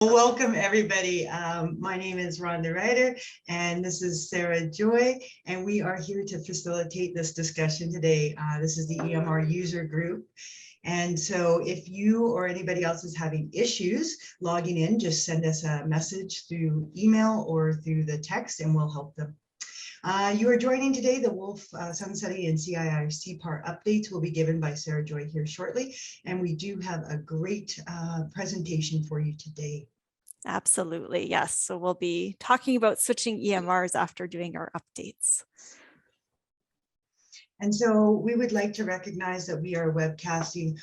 Welcome everybody. My name is Rhonda Ryder and this is Sarah Joy, and we are here to facilitate this discussion today. This is the EMR user group. And so if you or anybody else is having issues logging in, just send us a message through email or through the text and we'll help them. You are joining today. The Wolf Sunsetting and CIR-CPAR updates will be given by Sarah Joy here shortly. And we do have a great presentation for you today. Absolutely, yes. So we'll be talking about switching EMRs after doing our updates. And so we would like to recognize that we are webcasting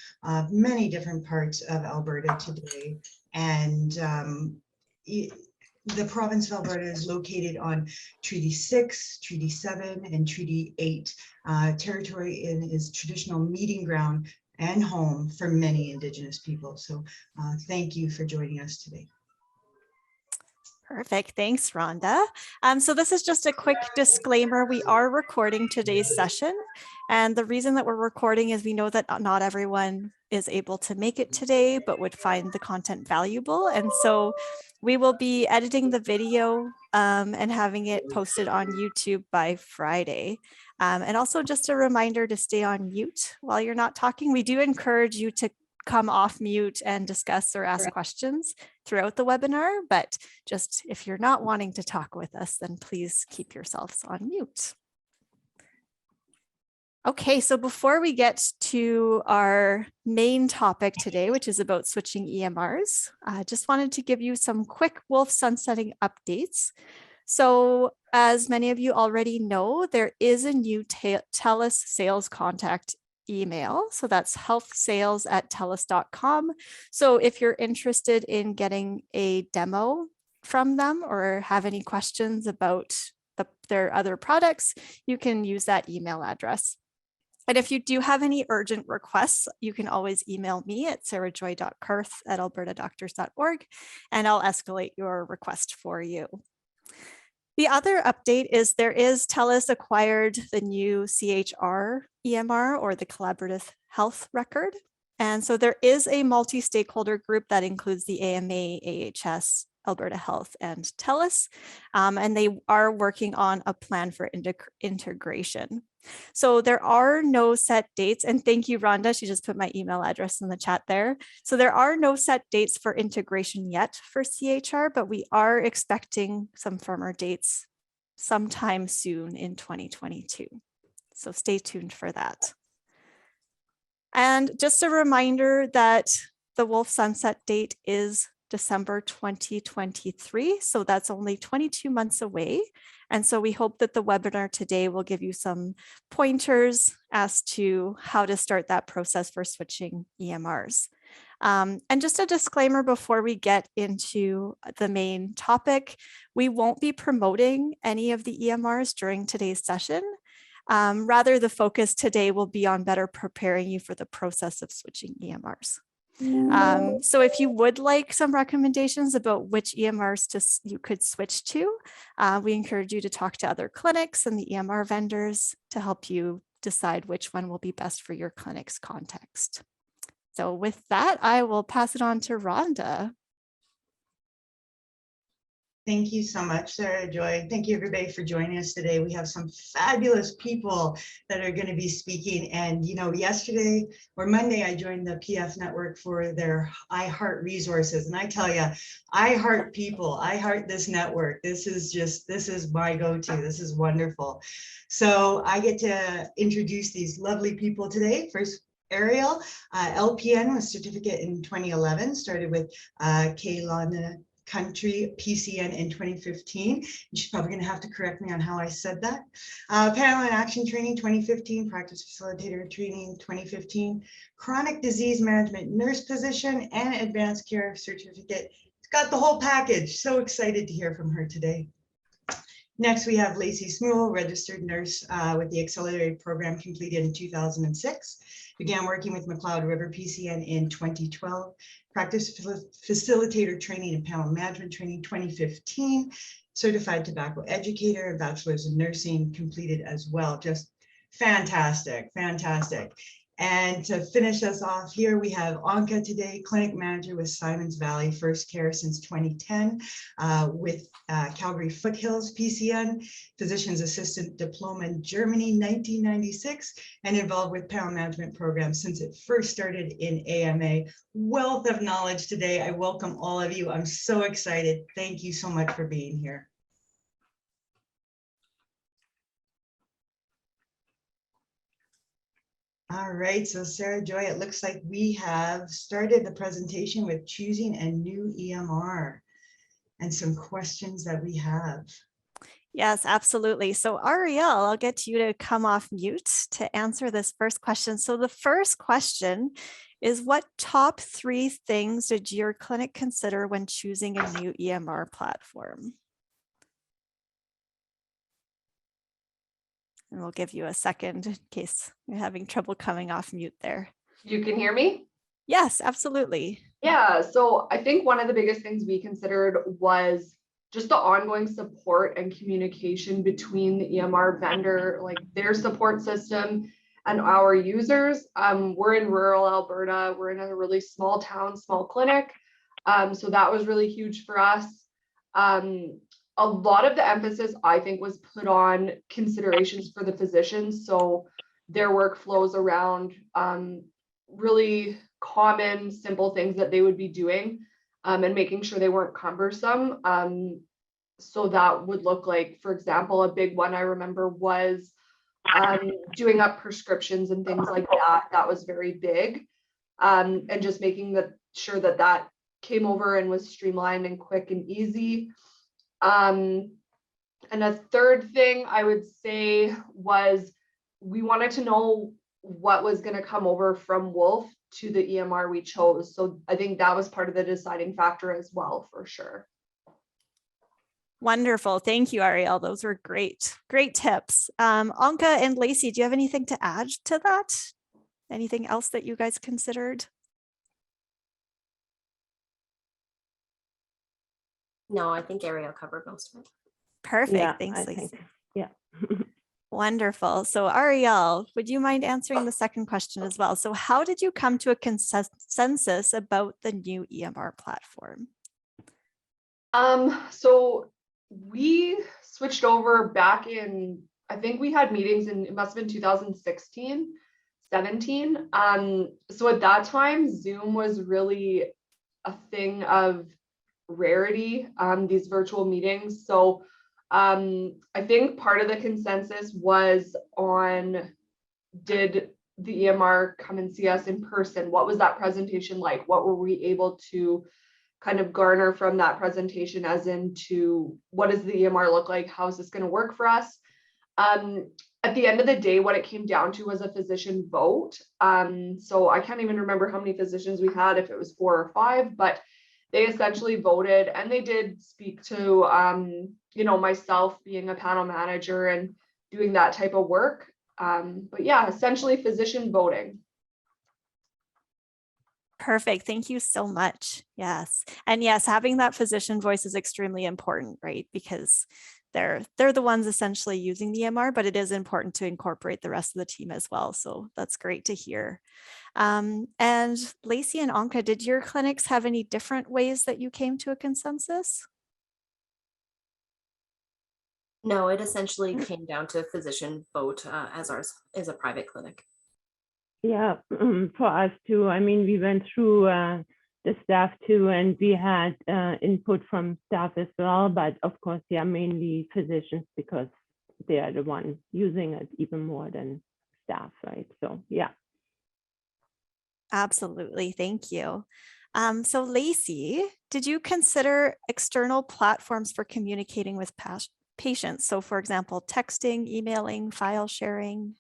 many different parts of Alberta today. And the province of Alberta is located on Treaty 6, Treaty 7, and Treaty 8 territory, and is traditional meeting ground and home for many Indigenous people. So thank you for joining us today. Perfect. Thanks, Rhonda. So this is just a quick disclaimer. We are recording today's session. And the reason that we're recording is we know that not everyone is able to make it today, but would find the content valuable. And so we will be editing the video and having it posted on YouTube by Friday. And also just a reminder to stay on mute while you're not talking. We do encourage you to come off mute and discuss or ask questions throughout the webinar, but just if you're not wanting to talk with us, then please keep yourselves on mute. Okay, so before we get to our main topic today, which is about switching EMRs, I just wanted to give you some quick Wolf sunsetting updates. So as many of you already know, there is a new TELUS sales contact email. So that's healthsales@telus.com. So if you're interested in getting a demo from them or have any questions about their other products, you can use that email address. And if you do have any urgent requests, you can always email me at sarahjoy.karth@albertadoctors.org, and I'll escalate your request for you. The other update is TELUS acquired the new CHR EMR, or the Collaborative Health Record. And so there is a multi-stakeholder group that includes the AMA, AHS, Alberta Health, and TELUS, and they are working on a plan for integration. So there are no set dates, and thank you, Rhonda. She just put my email address in the chat there. So there are no set dates for integration yet for CHR, but we are expecting some firmer dates sometime soon in 2022. So stay tuned for that. And just a reminder that the Wolf sunset date is December 2023. So that's only 22 months away. And so we hope that the webinar today will give you some pointers as to how to start that process for switching EMRs. And just a disclaimer before we get into the main topic, we won't be promoting any of the EMRs during today's session. Rather, the focus today will be on better preparing you for the process of switching EMRs. So if you would like some recommendations about which EMRs you could switch to, we encourage you to talk to other clinics and the EMR vendors to help you decide which one will be best for your clinic's context. So with that, I will pass it on to Rhonda. Thank you so much, Sarah Joy. Thank you everybody for joining us today. We have some fabulous people that are going to be speaking. And you know, yesterday or Monday, I joined the PF network for their I Heart resources. And I tell you, I heart people. I heart this network. This is my go-to. This is wonderful. So I get to introduce these lovely people today. First, Ariel, LPN with certificate in 2011, started with Kaylana Country PCN in 2015. She's probably going to have to correct me on how I said that. Panel and Action Training 2015, Practice Facilitator Training 2015, Chronic Disease Management Nurse Position, and Advanced Care Certificate. It's got the whole package. So excited to hear from her today. Next, we have Lacey Smuel, registered nurse with the accelerated program completed in 2006. Began working with McLeod River PCN in 2012. Practice facilitator training and panel management training 2015. Certified tobacco educator and bachelor's in nursing completed as well. Just fantastic, fantastic. And to finish us off here, we have Anka today, clinic manager with Simons Valley First Care since 2010, with Calgary Foothills PCN, physician's assistant diploma in Germany 1996, and involved with panel management programs since it first started in AMA. Wealth of knowledge today. I welcome all of you. I'm so excited. Thank you so much for being here. All right, so Sarah Joy, it looks like we have started the presentation with choosing a new EMR and some questions that we have. Yes, absolutely. So Ariel, I'll get you to come off mute to answer this first question. So the first question is, what top 3 things did your clinic consider when choosing a new EMR platform? And we'll give you a second in case you're having trouble coming off mute there. You can hear me? Yes, absolutely. Yeah, so I think one of the biggest things we considered was just the ongoing support and communication between the EMR vendor, like their support system and our users. We're in rural Alberta. We're in a really small town, small clinic. So that was really huge for us. A lot of the emphasis, I think, was put on considerations for the physicians. So their workflows around really common, simple things that they would be doing, and making sure they weren't cumbersome. So that would look like, for example, a big one I remember was doing up prescriptions and things like that. That was very big. And just making sure that that came over and was streamlined and quick and easy. And a third thing I would say was we wanted to know what was going to come over from Wolf to the EMR we chose. So I think that was part of the deciding factor as well, for sure. Wonderful. Thank you, Ariel. Those were great tips. Anka and Lacey, do you have anything to add to that? Anything else that you guys considered? No, I think Ariel covered most of it. Perfect. Yeah, Thanks, I Lacey. think, yeah. Wonderful. So Ariel, would you mind answering the second question as well? So how did you come to a consensus about the new EMR platform? So we switched over back in, I think we had meetings in, it must have been 2016, 17. So at that time, Zoom was really a thing of rarity, these virtual meetings. So I think part of the consensus was on, did the EMR come and see us in person? What was that presentation like? What were we able to kind of garner from that presentation, as into what does the EMR look like? How is this going to work for us? At the end of the day, what it came down to was a physician vote. So I can't even remember how many physicians we had, if it was 4 or 5, but they essentially voted, and they did speak to, you know, myself being a panel manager and doing that type of work. But yeah, essentially physician voting. Perfect. Thank you so much. Yes. And yes, having that physician voice is extremely important, right? Because they're the ones essentially using the EMR, but it is important to incorporate the rest of the team as well. So that's great to hear. And Lacey and Anka, did your clinics have any different ways that you came to a consensus? No, it essentially came down to physician vote, as ours is a private clinic. Yeah, for us too. I mean, we went through the staff too, and we had input from staff as well. But of course, yeah, mainly physicians, because they are the ones using it even more than staff, right? So yeah. Absolutely. Thank you. So Lacey, did you consider external platforms for communicating with patients? So for example, texting, emailing, file sharing?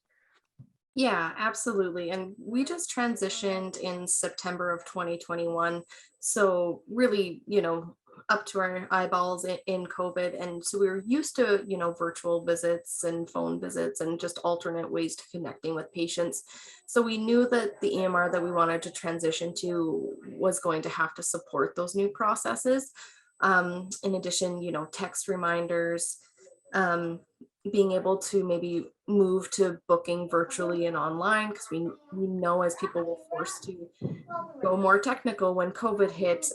Yeah, absolutely. And we just transitioned in September of 2021. So really, you know, up to our eyeballs in COVID. And so we were used to, you know, virtual visits and phone visits and just alternate ways to connecting with patients. So we knew that the EMR that we wanted to transition to was going to have to support those new processes. In addition, you know, text reminders, being able to maybe move to booking virtually and online, because we know as people were forced to go more technical when COVID hit,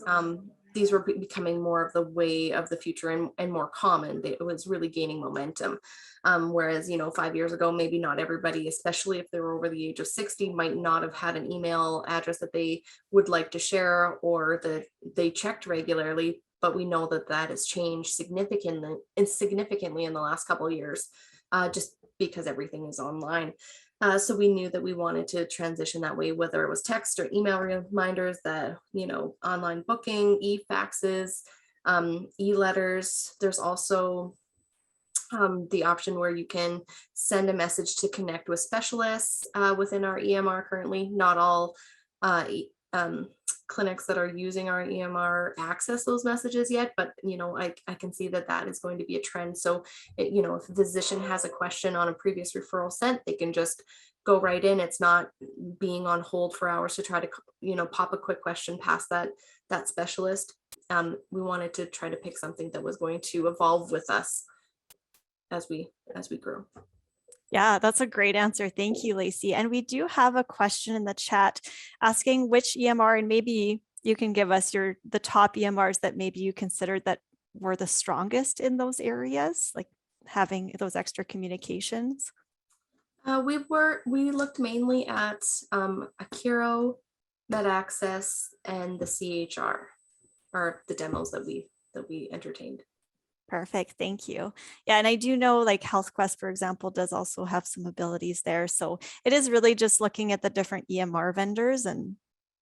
these were becoming more of the way of the future and more common. It was really gaining momentum. Whereas, 5 years ago, maybe not everybody, especially if they were over the age of 60, might not have had an email address that they would like to share or that they checked regularly. But we know that that has changed significantly in the last couple of years, just because everything is online. So we knew that we wanted to transition that way, whether it was text or email reminders, that, online booking, e-faxes, e-letters. There's also the option where you can send a message to connect with specialists within our EMR currently. Not all clinics that are using our EMR access those messages yet, but I can see that is going to be a trend. So if a physician has a question on a previous referral sent, they can just go right in. It's not being on hold for hours to try to pop a quick question past that specialist. We wanted to try to pick something that was going to evolve with us as we grow. Yeah, that's a great answer. Thank you, Lacey. And we do have a question in the chat asking which EMR, and maybe you can give us the top EMRs that maybe you considered that were the strongest in those areas, like having those extra communications. We looked mainly at Akiro, MedAccess, and the CHR, are the demos that we entertained. Perfect. Thank you. Yeah. And I do know like HealthQuest, for example, does also have some abilities there. So it is really just looking at the different EMR vendors and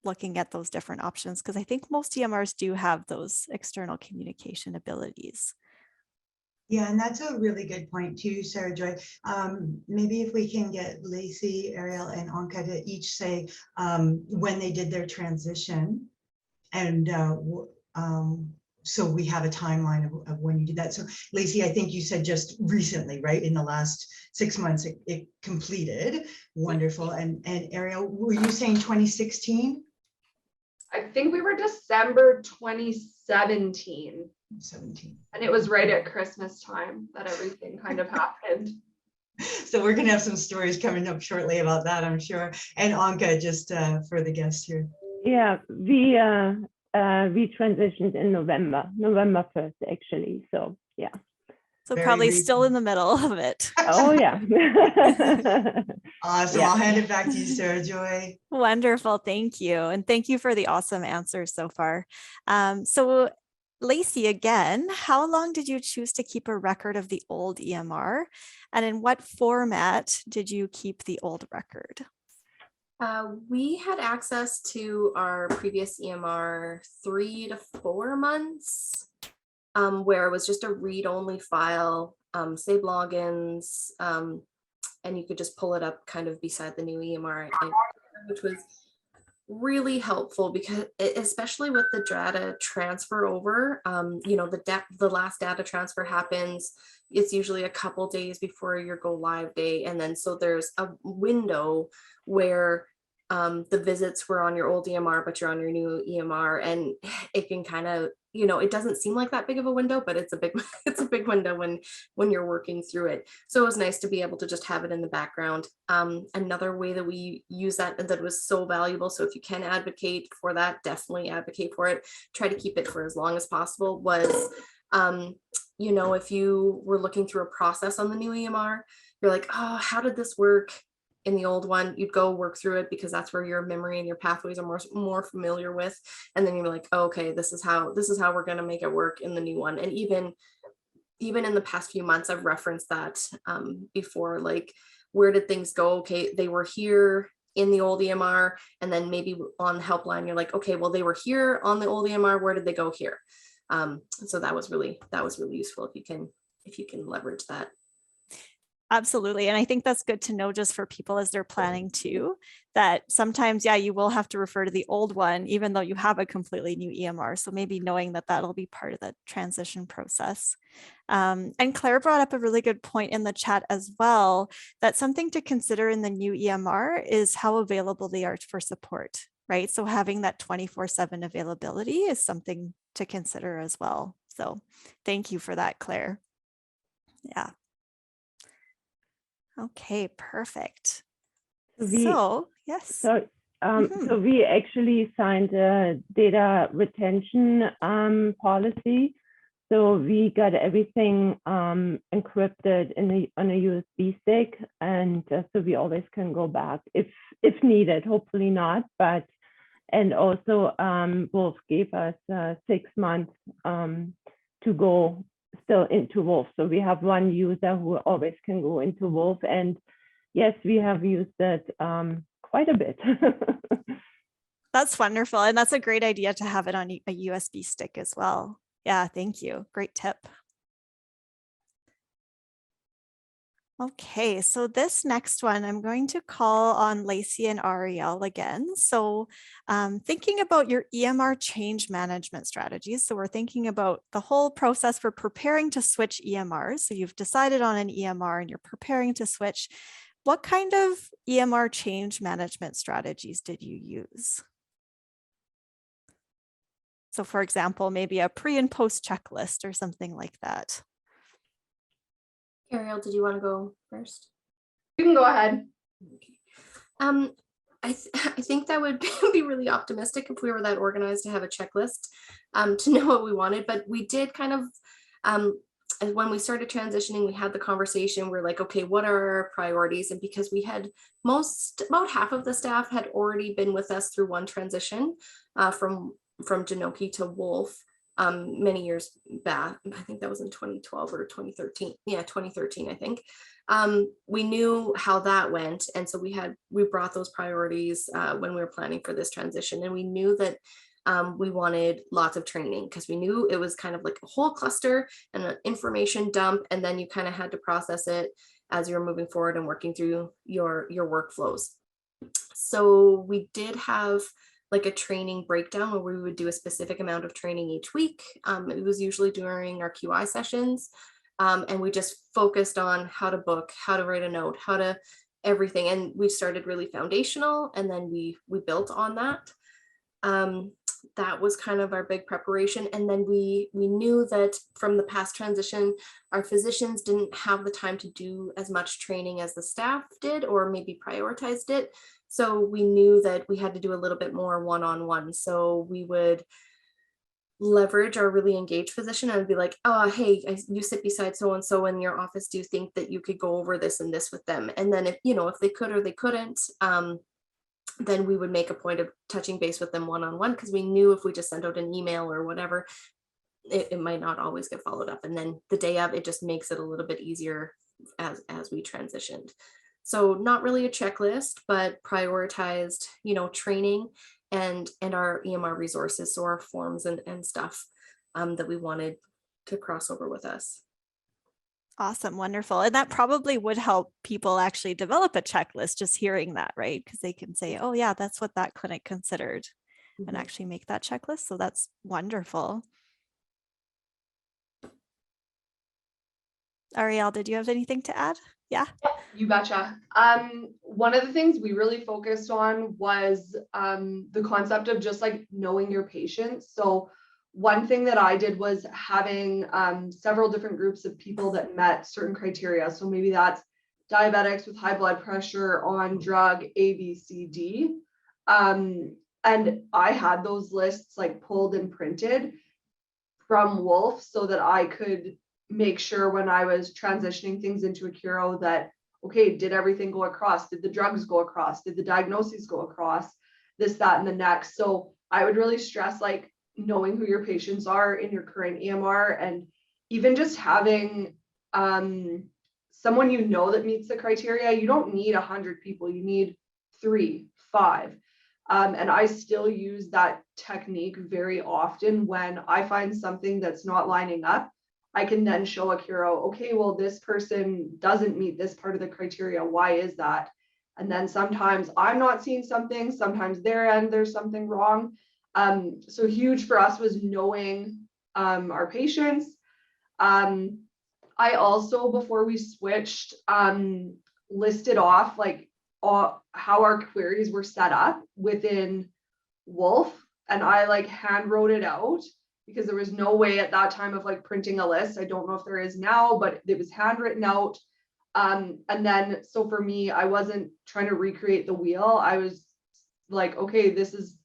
looking at those different options, because I think most EMRs do have those external communication abilities. Yeah, and that's a really good point too, Sarah Joy. Maybe if we can get Lacey, Ariel, and Anka to each say when they did their transition, and so we have a timeline of when you did that. So Lacey, I think you said just recently, right? In the last 6 months, it completed. Wonderful. And Ariel, were you saying 2016? I think we were December 2017. 17. And it was right at Christmas time that everything kind of happened. So we're going to have some stories coming up shortly about that, I'm sure. And Anka, just for the guests here. Yeah, we transitioned in November 1st, actually. So yeah. So Very probably recent. still in the middle of it. Oh yeah. Awesome. Yeah. I'll hand it back to you, Sarah Joy. Wonderful. Thank you. And thank you for the awesome answers so far. So Lacey, again, how long did you choose to keep a record of the old EMR? And in what format did you keep the old record? We had access to our previous EMR 3 to 4 months, where it was just a read-only file, save logins, and you could just pull it up kind of beside the new EMR, which was really helpful because especially with the data transfer over, the last data transfer happens, it's usually a couple days before your go live day. And then so there's a window where the visits were on your old EMR, but you're on your new EMR, and it can kind of, it doesn't seem like that big of a window, but it's a big window when you're working through it. So it was nice to be able to just have it in the background. Another way that we use that was so valuable, so if you can advocate for that, definitely advocate for it. Try to keep it for as long as possible. Was if you were looking through a process on the new EMR, you're like, oh, how did this work in the old one? You'd go work through it because that's where your memory and your pathways are more familiar with, and then you're like, oh, okay, this is how we're going to make it work in the new one. And even in the past few months, I've referenced that before, like, where did things go? Okay, they were here in the old EMR, and then maybe on the helpline you're like, okay, well, they were here on the old EMR, where did they go here? So that was really useful if you can leverage that. Absolutely. And I think that's good to know just for people as they're planning too, that sometimes, yeah, you will have to refer to the old one, even though you have a completely new EMR. So maybe knowing that that'll be part of the transition process. And Claire brought up a really good point in the chat as well, that something to consider in the new EMR is how available they are for support, right? So having that 24/7 availability is something to consider as well. So thank you for that, Claire. Yeah. Okay, perfect. We- So, yes. So, Mhm. so we actually signed a data retention policy. So we got everything encrypted on a USB stick, and so we always can go back if needed. Hopefully not, but and also Wolf gave us 6 months to go still into Wolf. So we have one user who always can go into Wolf, and yes, we have used it quite a bit. That's wonderful. And that's a great idea to have it on a USB stick as well. Yeah, thank you. Great tip. Okay, so this next one, I'm going to call on Lacey and Ariel again. So thinking about your EMR change management strategies. So we're thinking about the whole process for preparing to switch EMRs. So you've decided on an EMR and you're preparing to switch. What kind of EMR change management strategies did you use? So for example, maybe a pre and post checklist or something like that. Ariel, did you want to go first? You can go ahead. Okay. I think that would be really optimistic if we were that organized to have a checklist to know what we wanted. But we did kind of, and when we started transitioning, we had the conversation. We're like, okay, what are our priorities? And because we had about half of the staff had already been with us through one transition from Genoki to Wolf many years back. I think that was in 2012 or 2013. Yeah, 2013, I think. We knew how that went. And so we brought those priorities when we were planning for this transition. And we knew that we wanted lots of training because we knew it was kind of like a whole cluster and an information dump. And then you kind of had to process it as you're moving forward and working through your workflows. So we did have like a training breakdown where we would do a specific amount of training each week. It was usually during our QI sessions. And we just focused on how to book, how to write a note, how to everything. And we started really foundational, and then we built on that. That was kind of our big preparation. And then we knew that from the past transition, our physicians didn't have the time to do as much training as the staff did, or maybe prioritized it. So we knew that we had to do a little bit more one-on-one. So we would leverage our really engaged physician and be like, oh, hey, you sit beside so-and-so in your office. Do you think that you could go over this and this with them? And then if they could or they couldn't, then we would make a point of touching base with them one-on-one, because we knew if we just sent out an email or whatever, it might not always get followed up. And then the day of, it just makes it a little bit easier as we transitioned. So not really a checklist, but prioritized, training and our EMR resources, so our forms and stuff that we wanted to cross over with us. Awesome, wonderful. And that probably would help people actually develop a checklist, just hearing that, right? Because they can say, oh yeah, that's what that clinic considered, and actually make that checklist. So that's wonderful. Ariel, did you have anything to add? Yeah. You betcha. One of the things we really focused on was the concept of just like knowing your patients. So one thing that I did was having several different groups of people that met certain criteria. So maybe that's diabetics with high blood pressure on drug A, B, C, D. And I had those lists like pulled and printed from Wolf so that I could make sure when I was transitioning things into Accuro that, okay, did everything go across? Did the drugs go across? Did the diagnoses go across? This, that, and the next. So I would really stress like knowing who your patients are in your current EMR, and even just having someone that meets the criteria. You don't need 100 people. You need 3, 5. And I still use that technique very often when I find something that's not lining up. I can then show Accuro, okay, well, this person doesn't meet this part of the criteria. Why is that? And then sometimes I'm not seeing something, sometimes their end, there's something wrong. So huge for us was knowing our patients. I also, before we switched, listed off like how our queries were set up within Wolf. And I like hand wrote it out, because there was no way at that time of like printing a list. I don't know if there is now, but it was handwritten out. And then, so for me, I wasn't trying to recreate the wheel. I was like, okay, this is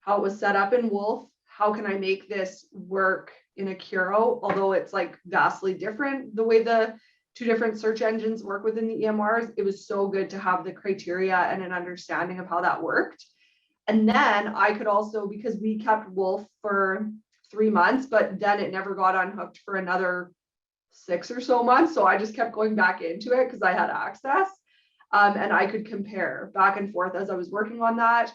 how it was set up in Wolf. How can I make this work in Accuro? Although it's like vastly different, the way the two different search engines work within the EMRs, it was so good to have the criteria and an understanding of how that worked. And then I could also, because we kept Wolf for 3 months, but then it never got unhooked for another 6 or so months. So I just kept going back into it because I had access. And I could compare back and forth as I was working on that.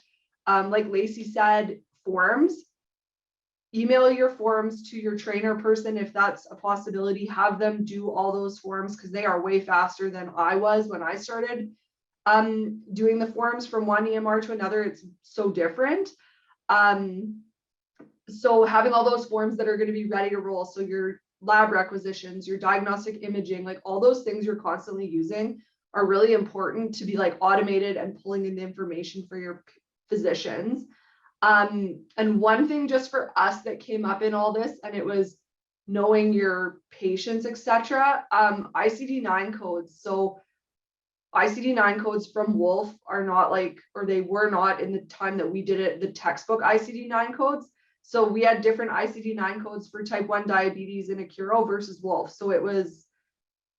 Like Lacey said, forms. Email your forms to your trainer person if that's a possibility. Have them do all those forms because they are way faster than I was when I started doing the forms from one EMR to another. It's so different. So having all those forms that are going to be ready to roll. So your lab requisitions, your diagnostic imaging, like all those things you're constantly using are really important to be like automated and pulling in the information for your physicians. And one thing just for us that came up in all this, and it was knowing your patients, etc. ICD-9 codes. So ICD-9 codes from Wolf are not like, or they were not in the time that we did it, the textbook ICD-9 codes. So we had different ICD-9 codes for type 1 diabetes in Accuro versus Wolf. So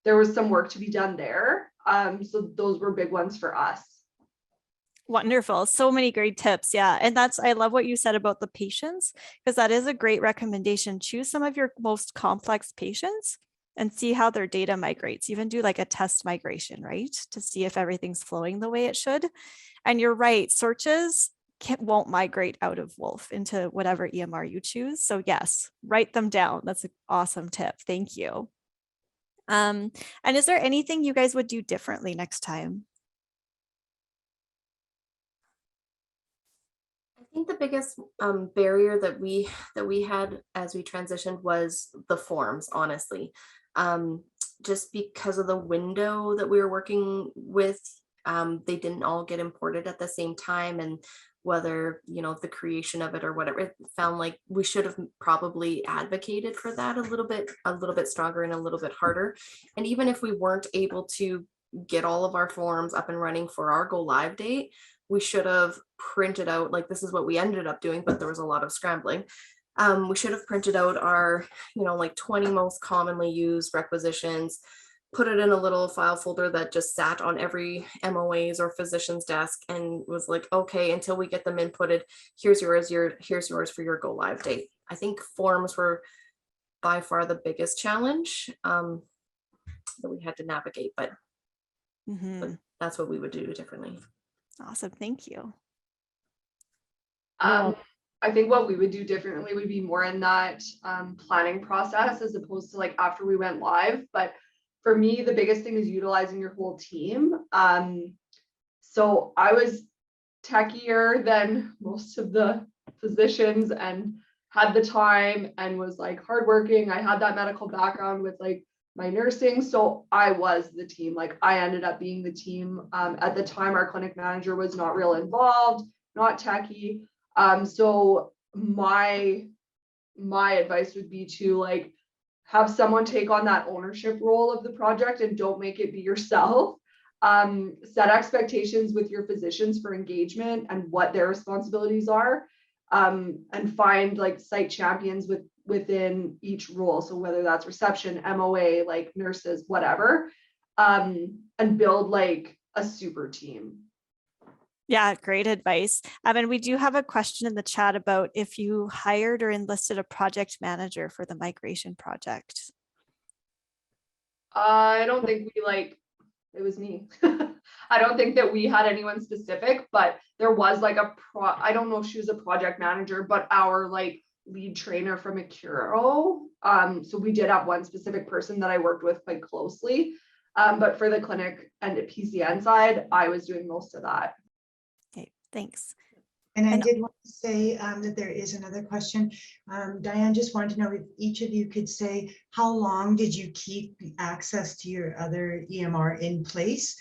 there was some work to be done there. So those were big ones for us. Wonderful. So many great tips. Yeah. And I love what you said about the patients, because that is a great recommendation. Choose some of your most complex patients and see how their data migrates. Even do like a test migration, right? To see if everything's flowing the way it should. And you're right, searches won't migrate out of Wolf into whatever EMR you choose. So yes, write them down. That's an awesome tip. Thank you. And is there anything you guys would do differently next time? I think the biggest barrier that we had as we transitioned was the forms, honestly. Just because of the window that we were working with, they didn't all get imported at the same time, and whether, you know, the creation of it or whatever, it found like we should have probably advocated for that a little bit stronger and a little bit harder. And even if we weren't able to get all of our forms up and running for our go live date, we should have printed out, like this is what we ended up doing, but there was a lot of scrambling. We should have printed out our, you know, like 20 most commonly used requisitions, put it in a little file folder that just sat on every MOA's or physician's desk, and was like, okay, until we get them inputted, here's yours for your go live date. I think forms were by far the biggest challenge that we had to navigate, but that's what we would do differently. Awesome. Thank you. I think what we would do differently would be more in that planning process as opposed to like after we went live. But for me, the biggest thing is utilizing your whole team. So I was techier than most of the physicians and had the time and was like hardworking. I had that medical background with like my nursing. So I was the team. Like I ended up being the team. At the time, our clinic manager was not real involved, not techie. So my advice would be to like have someone take on that ownership role of the project and don't make it be yourself. Set expectations with your physicians for engagement and what their responsibilities are, and find like site champions within each role. So whether that's reception, MOA, like nurses, whatever, and build like a super team. Yeah, great advice. And we do have a question in the chat about if you hired or enlisted a project manager for the migration project. I don't think it was me. I don't think that we had anyone specific, but there was like I don't know if she was a project manager, but our like lead trainer from Accuro. So we did have one specific person that I worked with quite closely. But for the clinic and at PCN side, I was doing most of that. Okay, thanks. And I did want to say that there is another question. Diane just wanted to know if each of you could say, how long did you keep access to your other EMR in place?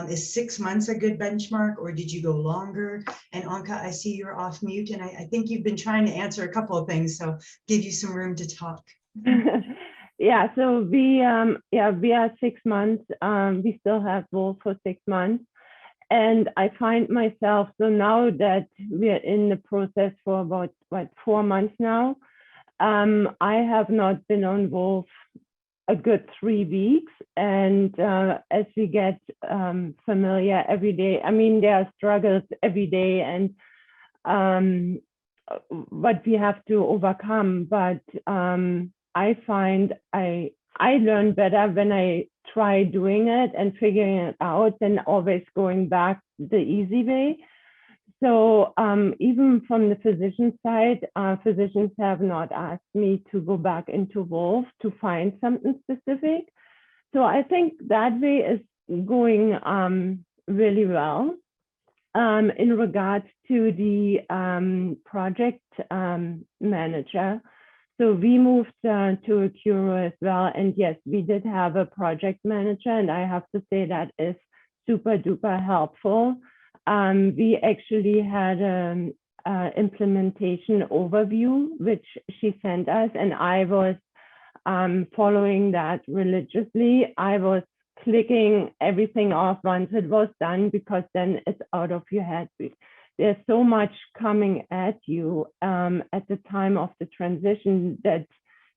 Is 6 months a good benchmark, or did you go longer? And Anka, I see you're off mute, and I think you've been trying to answer a couple of things, so give you some room to talk. Yeah, so we are 6 months. We still have Wolf for 6 months. And I find myself, so now that we're in the process for about 4 months now, I have not been on Wolf a good 3 weeks. And as we get familiar every day, I mean, there are struggles every day and what we have to overcome. But I find I learn better when I try doing it and figuring it out than always going back the easy way. So even from the physician side, physicians have not asked me to go back into Wolf to find something specific. So I think that way is going really well. In regards to the project manager, so we moved to a Curo as well. And yes, we did have a project manager, and I have to say that is super duper helpful. We actually had an implementation overview, which she sent us, and I was following that religiously. I was clicking everything off once it was done, because then it's out of your head. There's so much coming at you at the time of the transition that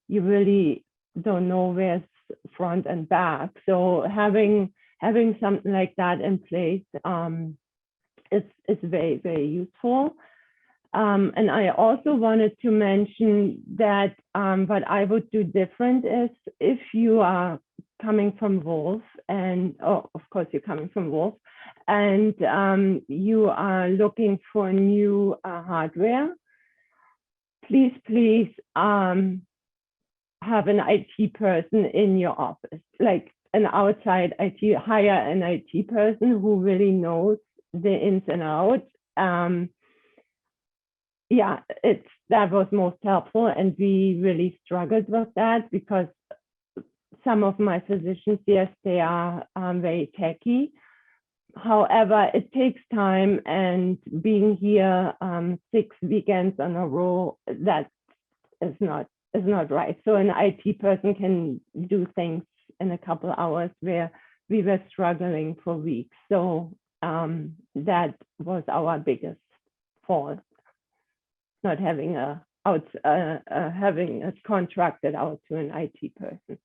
you really don't know where's front and back. So having something like that in place is very, very useful. And I also wanted to mention that what I would do different is, if you are coming from Wolf, and of course you're coming from Wolf, and you are looking for new hardware, please have an IT person in your office, like an outside IT, hire an IT person who really knows the ins and outs. Yeah, that was most helpful, and we really struggled with that, because some of my physicians, yes, they are very techy. However, it takes time, and being here 6 weekends in a row, that is not right. So an IT person can do things in a couple of hours where we were struggling for weeks. So that was our biggest fault, not having having it contracted out to an IT person.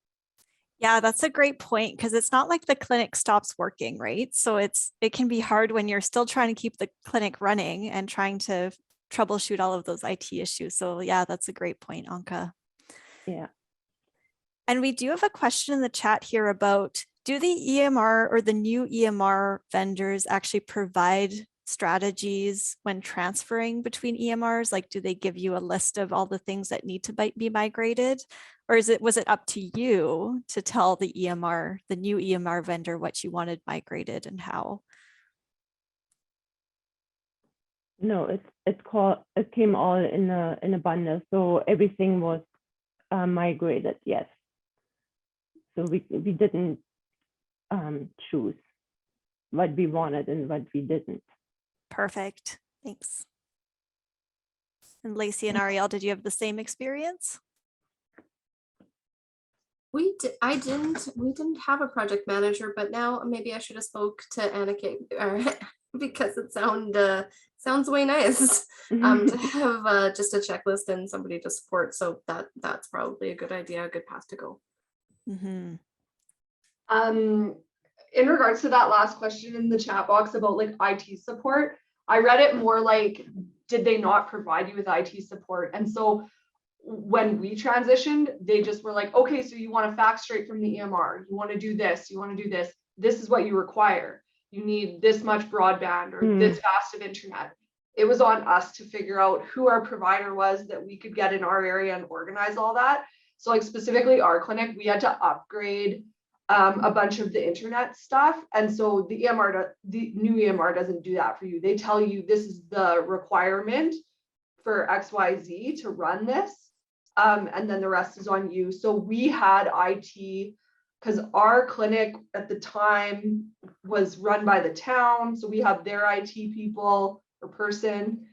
Yeah, that's a great point, because it's not like the clinic stops working, right? So it can be hard when you're still trying to keep the clinic running and trying to troubleshoot all of those IT issues. So yeah, that's a great point, Anka. Yeah. And we do have a question in the chat here about, do the EMR or the new EMR vendors actually provide strategies when transferring between EMRs? Like, do they give you a list of all the things that need to be migrated? Or was it up to you to tell the EMR, the new EMR vendor, what you wanted migrated and how? No, it came all in a bundle. So everything was migrated, yes. So we didn't choose what we wanted and what we didn't. Perfect, thanks. And Lacey and Ariel, did you have the same experience? We didn't have a project manager, but now maybe I should have spoke to Annika, because it sounds way nice to have just a checklist and somebody to support. So that's probably a good idea, a good path to go. Mm-hmm. In regards to that last question in the chat box about like IT support, I read it more like, did they not provide you with IT support? And so when we transitioned, they just were like, okay, so you want to fax straight from the EMR, you want to do this, you want to do this, this is what you require. You need this much broadband or this fast of internet. It was on us to figure out who our provider was that we could get in our area and organize all that. So like specifically our clinic, we had to upgrade a bunch of the internet stuff. And so the new EMR doesn't do that for you. They tell you this is the requirement for XYZ to run this. And then the rest is on you. So we had IT, because our clinic at the time was run by the town. So we have their IT people or person.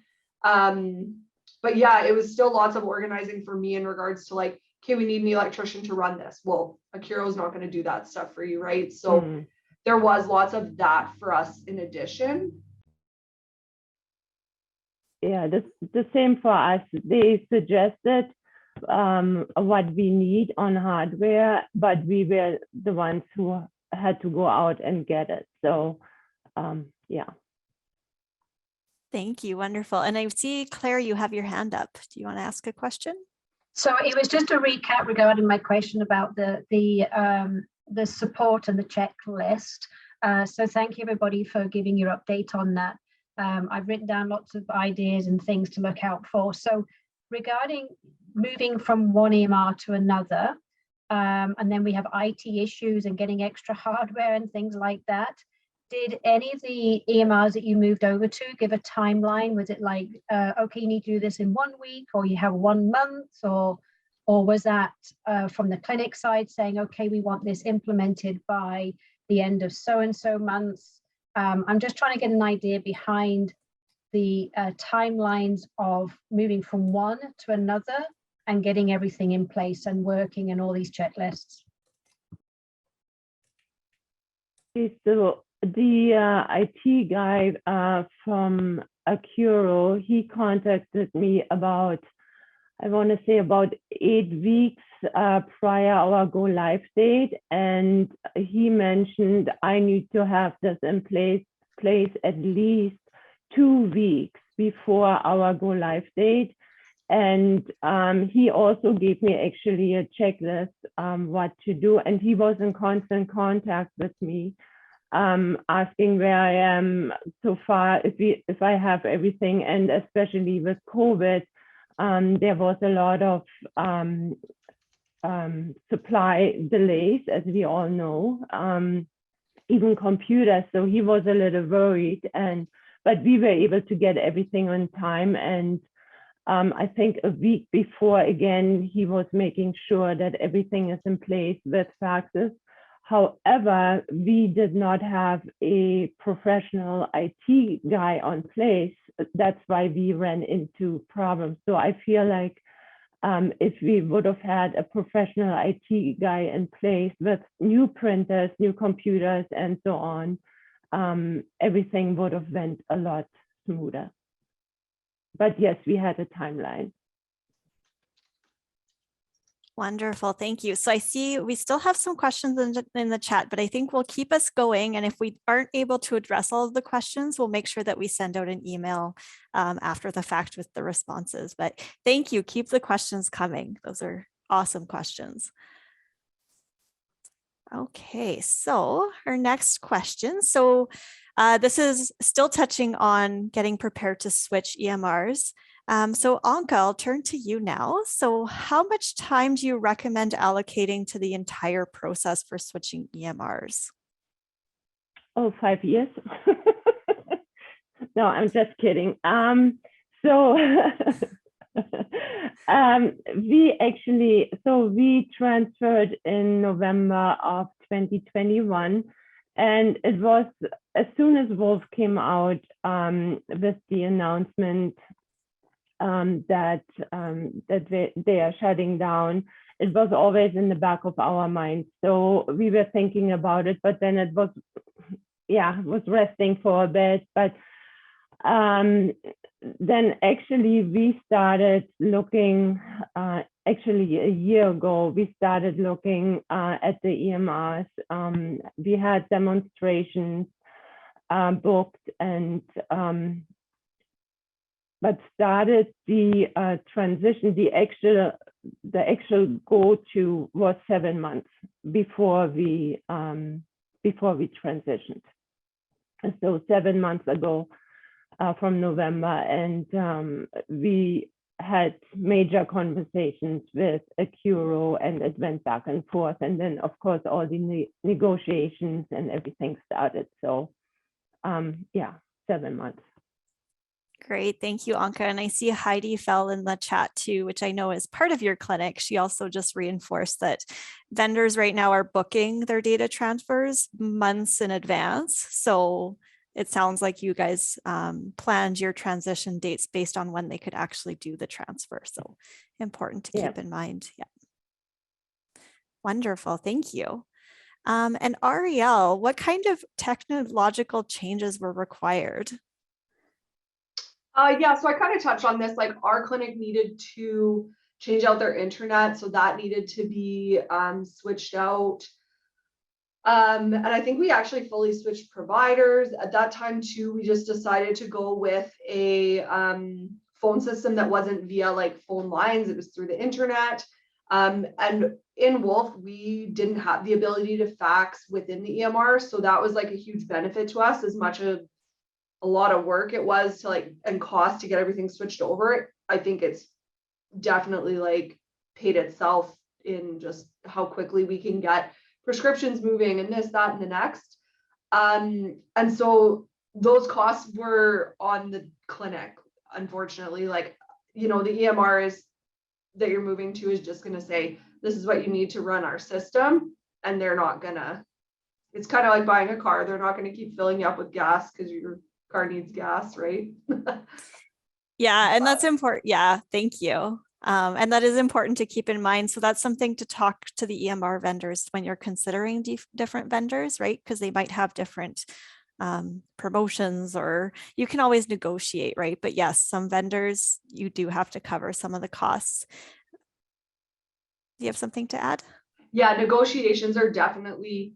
But yeah, it was still lots of organizing for me in regards to like okay, we need an electrician to run this. Well, Akiro is not going to do that stuff for you, right? So there was lots of that for us in addition. Yeah, the same for us. They suggested what we need on hardware, but we were the ones who had to go out and get it. So yeah. Thank you. Wonderful. And I see, Claire, you have your hand up. Do you want to ask a question? So it was just a recap regarding my question about the support and the checklist. So thank you everybody for giving your update on that. I've written down lots of ideas and things to look out for. So regarding moving from one EMR to another, and then we have IT issues and getting extra hardware and things like that. Did any of the EMRs that you moved over to give a timeline? Was it like, okay, you need to do this in 1 week, or you have 1 month, or was that from the clinic side saying, okay, we want this implemented by the end of so-and-so months? I'm just trying to get an idea behind the timelines of moving from one to another and getting everything in place and working and all these checklists. So the IT guy from Akiro, he contacted me about, I want to say about 8 weeks prior our go live date, and he mentioned I need to have this in place at least 2 weeks before our go live date. And he also gave me actually a checklist what to do, and he was in constant contact with me, asking where I am so far, if I have everything, and especially with COVID, there was a lot of supply delays, as we all know, even computers. So he was a little worried, but we were able to get everything on time. And I think a week before, again, he was making sure that everything is in place with faxes. However, we did not have a professional IT guy on place. That's why we ran into problems. So I feel like if we would have had a professional IT guy in place with new printers, new computers, and so on, everything would have went a lot smoother. But yes, we had a timeline. Wonderful. Thank you. So I see we still have some questions in the chat, but I think we'll keep us going. And if we aren't able to address all of the questions, we'll make sure that we send out an email after the fact with the responses. But thank you. Keep the questions coming. Those are awesome questions. Okay, so our next question. So this is still touching on getting prepared to switch EMRs. So Anka, I'll turn to you now. So how much time do you recommend allocating to the entire process for switching EMRs? Oh, 5 years. No, I'm just kidding. We transferred in November of 2021, and it was as soon as Wolf came out with the announcement that they are shutting down. It was always in the back of our minds. So we were thinking about it, but then it was resting for a bit. But then actually we started looking, actually a year ago, we started looking at the EMRs. We had demonstrations booked, and but started the transition. The actual go-to was 7 months before we transitioned. So 7 months ago from November, and we had major conversations with Akiro, and it went back and forth. And then, of course, all the negotiations and everything started. So, 7 months. Great, thank you, Anka. And I see Heidi fell in the chat too, which I know is part of your clinic. She also just reinforced that vendors right now are booking their data transfers months in advance. So it sounds like you guys planned your transition dates based on when they could actually do the transfer. So important to keep in mind. Yeah. Wonderful, thank you. And Ariel, what kind of technological changes were required? Yeah, so I kind of touched on this, like our clinic needed to change out their internet. So that needed to be switched out. And I think we actually fully switched providers at that time too. We just decided to go with a phone system that wasn't via like phone lines. It was through the internet. And in Wolf, we didn't have the ability to fax within the EMR. So that was like a huge benefit to us, as much of a lot of work it was to like, and cost to get everything switched over. I think it's definitely like paid itself in just how quickly we can get prescriptions moving and this, that, and the next. And so those costs were on the clinic, unfortunately. Like, you know, the EMR is that you're moving to is just going to say, this is what you need to run our system. And they're not gonna, it's kind of like buying a car. They're not going to keep filling you up with gas because your car needs gas, right? Yeah, and that's important. Yeah, thank you. And that is important to keep in mind. So that's something to talk to the EMR vendors when you're considering different vendors, right? Because they might have different promotions, or you can always negotiate, right? But yes, some vendors, you do have to cover some of the costs. Do you have something to add? Yeah, negotiations are definitely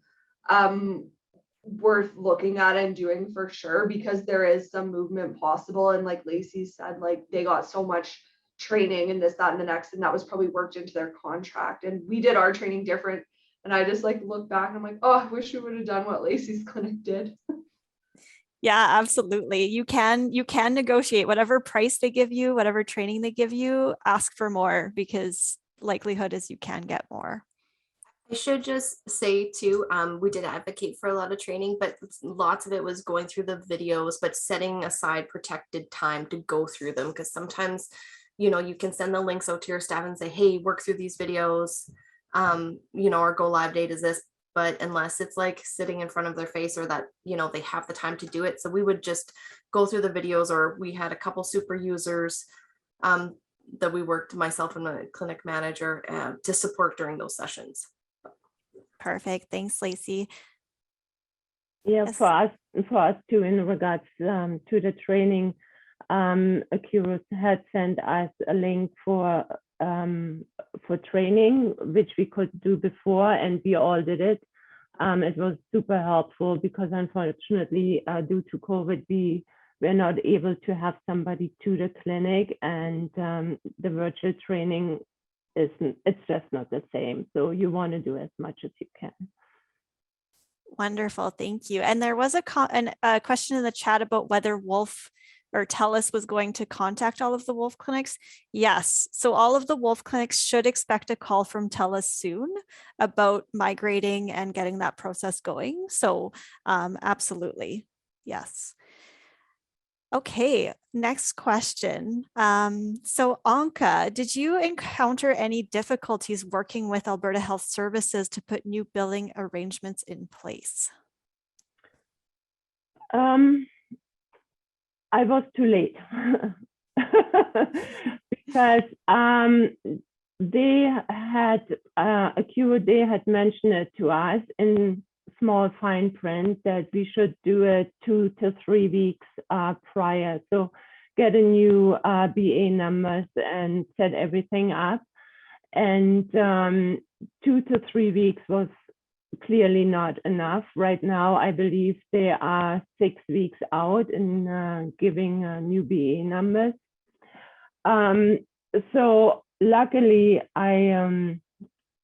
worth looking at and doing for sure, because there is some movement possible. And like Lacey said, like they got so much training and this, that, and the next, and that was probably worked into their contract. And we did our training different. And I just like look back and I'm like, oh, I wish we would have done what Lacey's clinic did. Yeah, absolutely. You can negotiate whatever price they give you, whatever training they give you, ask for more, because likelihood is you can get more. I should just say too, we did advocate for a lot of training, but lots of it was going through the videos, but setting aside protected time to go through them. Because sometimes, you know, you can send the links out to your staff and say, hey, work through these videos, you know, our go live date is this, but unless it's like sitting in front of their face, or that, you know, they have the time to do it. So we would just go through the videos, or we had a couple super users that we worked, myself and my clinic manager, to support during those sessions. Perfect. Thanks, Lacey. Yeah, Yes. for us too, in regards to the training, Accurus had sent us a link for training, which we could do before, and we all did it. It was super helpful, because unfortunately, due to COVID, we were not able to have somebody to the clinic, and the virtual training it's just not the same. So you want to do as much as you can. Wonderful. Thank you. And there was a question in the chat about whether Wolf or TELUS was going to contact all of the Wolf clinics. Yes. So all of the Wolf clinics should expect a call from TELUS soon about migrating and getting that process going. So absolutely. Yes. Okay, next question. So Anka, did you encounter any difficulties working with Alberta Health Services to put new billing arrangements in place? I was too late because they had they had mentioned it to us in small fine print that we should do it 2 to 3 weeks prior. So get a new BA numbers and set everything up. And 2 to 3 weeks was clearly not enough. Right now, I believe they are 6 weeks out in giving new BA numbers. So luckily,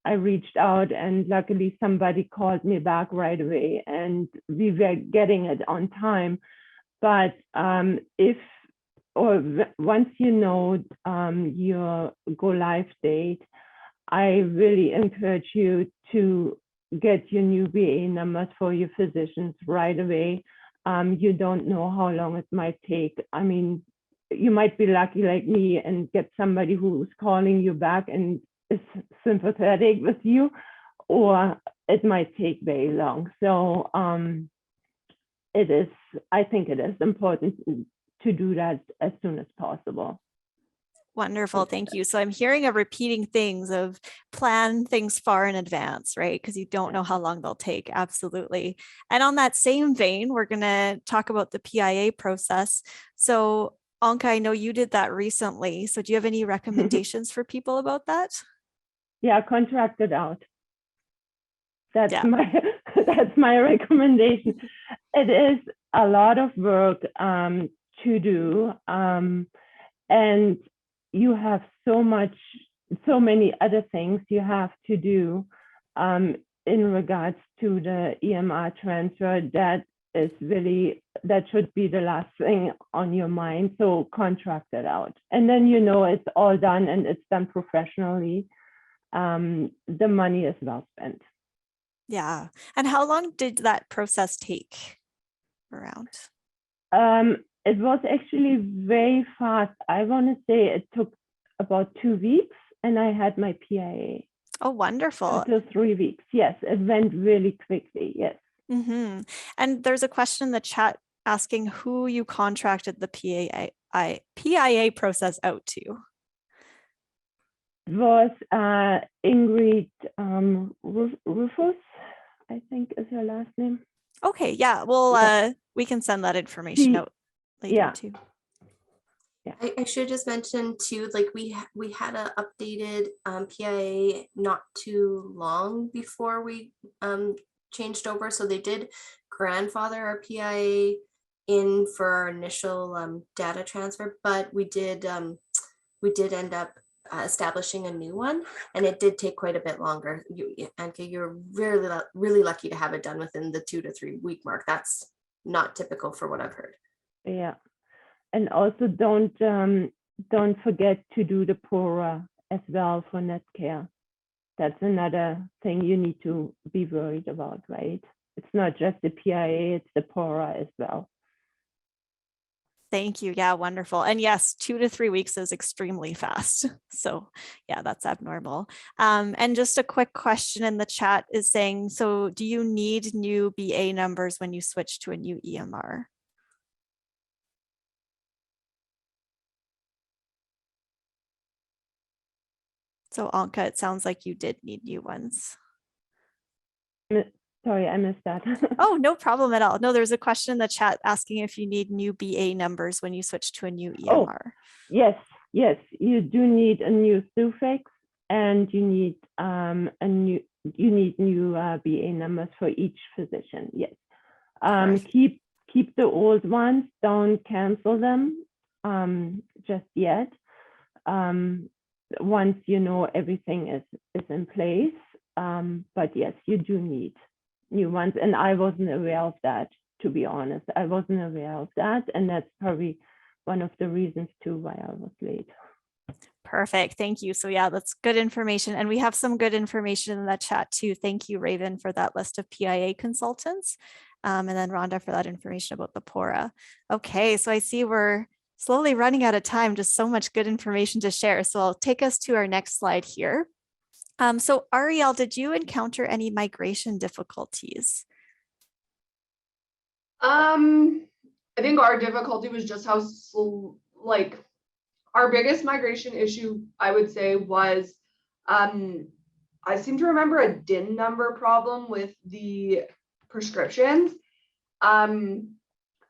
I reached out, and luckily somebody called me back right away, and we were getting it on time. But once you know your go live date, I really encourage you to get your new BA numbers for your physicians right away. You don't know how long it might take. I mean, you might be lucky like me and get somebody who's calling you back and is sympathetic with you, or it might take very long. So I think it is important to do that as soon as possible. Wonderful. Thank you. So I'm hearing of repeating things of plan things far in advance, right? Because you don't know how long they'll take. Absolutely. And on that same vein, we're going to talk about the PIA process. So Anka, I know you did that recently. So do you have any recommendations for people about that? Yeah, contract it out. That's Yeah. that's my recommendation. It is a lot of work to do, and you have so many other things you have to do in regards to the EMR transfer. That should be the last thing on your mind. So contract it out, and then it's all done and it's done professionally. The money is well spent. Yeah. And how long did that process take around? It was actually very fast. I want to say it took about 2 weeks and I had my PIA. Oh, wonderful. 2 to 3 weeks. Yes, it went really quickly. Yes. Mm-hmm. And there's a question in the chat asking who you contracted the PIA process out to. It was Ingrid Rufus, I think is her last name. Okay, yeah. Well, we can send that information out later too. Yeah. I should just mention too, like we had a updated PIA not too long before we changed over. So they did grandfather our PIA in for our initial data transfer, but we did end up establishing a new one, and it did take quite a bit longer. Anka, you're really lucky to have it done within the 2 to 3 week mark. That's not typical for what I've heard. Yeah, and also don't forget to do the PORA as well for Netcare. That's another thing you need to be worried about, right? It's not just the PIA, it's the PORA as well. Thank you. Yeah, wonderful. And yes, 2 to 3 weeks is extremely fast. So yeah, that's abnormal. And just a quick question in the chat is saying, so do you need new BA numbers when you switch to a new EMR? So Anka, it sounds like you did need new ones. Sorry, I missed that. Oh, no problem at all. No, there's a question in the chat asking if you need new BA numbers when you switch to a new EMR. Oh, yes, you do need a new suffix, and you need new BA numbers for each physician. Yes, keep the old ones. Don't cancel them just yet. Once everything is in place. But yes, you do need new ones, and I wasn't aware of that, to be honest. I wasn't aware of that, and that's probably one of the reasons too why I was late. Perfect. Thank you. So yeah, that's good information. And we have some good information in that chat too. Thank you, Raven, for that list of PIA consultants. And then Rhonda for that information about the PORA. Okay, so I see we're slowly running out of time, just so much good information to share. So I'll take us to our next slide here. So Ariel, did you encounter any migration difficulties? I think our difficulty was just how our biggest migration issue, I would say, was I seem to remember a DIN number problem with the prescriptions. And